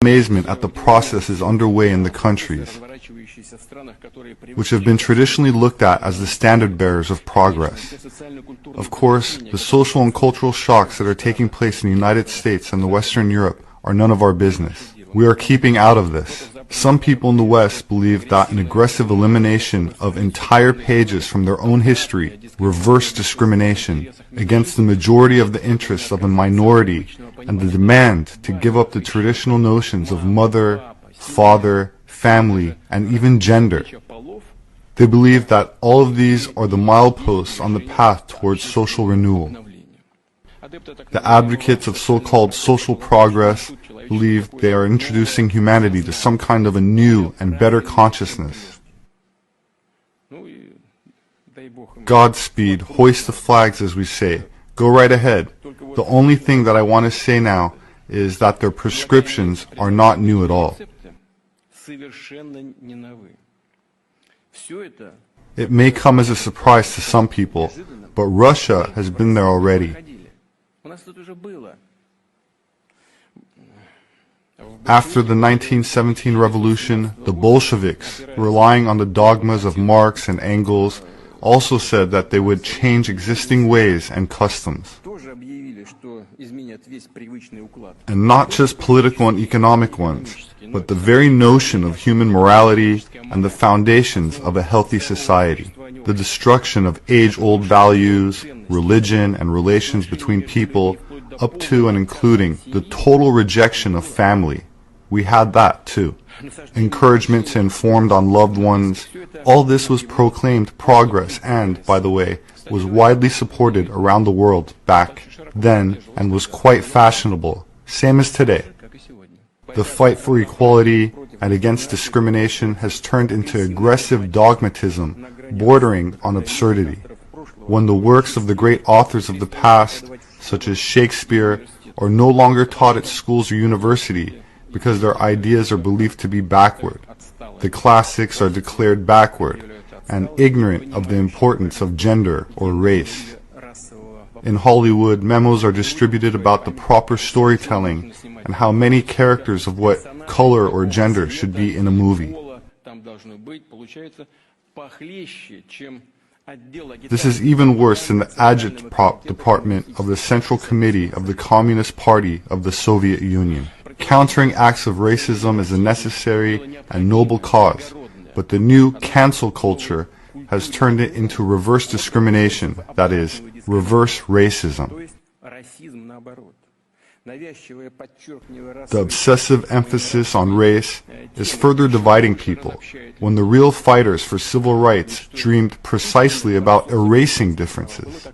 amazement at the processes underway in the countries, which have been traditionally looked at as the standard bearers of progress. Of course, the social and cultural shocks that are taking place in the United States and Western Europe are none of our business. We are keeping out of this. Some people in the West believe that an aggressive elimination of entire pages from their own history reverse discrimination against the majority of the interests of a minority and the demand to give up the traditional notions of mother, father, family, and even gender. They believe that all of these are the mileposts on the path towards social renewal. The advocates of so-called social progress believe they are introducing humanity to some kind of a new and better consciousness. Godspeed, hoist the flags, as we say. Go right ahead. The only thing that I want to say now is that their prescriptions are not new at all. It may come as a surprise to some people, but Russia has been there already. After the 1917 revolution, the Bolsheviks, relying on the dogmas of Marx and Engels, also said that they would change existing ways and customs. And not just political and economic ones, but the very notion of human morality and the foundations of a healthy society. The destruction of age-old values, religion, and relations between people, up to and including the total rejection of family. We had that too. Encouragement to inform on loved ones. All this was proclaimed progress and, by the way, was widely supported around the world back then and was quite fashionable, same as today. The fight for equality and against discrimination has turned into aggressive dogmatism bordering on absurdity. When the works of the great authors of the past, such as Shakespeare, are no longer taught at schools or university because their ideas are believed to be backward. The classics are declared backward and ignorant of the importance of gender or race. In Hollywood, memos are distributed about the proper storytelling and how many characters of what color or gender should be in a movie. This is even worse in the agitprop department of the Central Committee of the Communist Party of the Soviet Union. Countering acts of racism is a necessary and noble cause, but the new cancel culture has turned it into reverse discrimination, that is, reverse racism. The obsessive emphasis on race is further dividing people, when the real fighters for civil rights dreamed precisely about erasing differences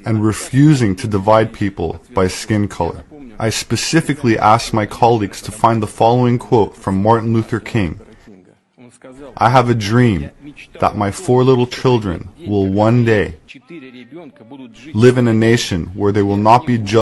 and refusing to divide people by skin color. I specifically asked my colleagues to find the following quote from Martin Luther King. "I have a dream that my 4 little children will one day live in a nation where they will not be judged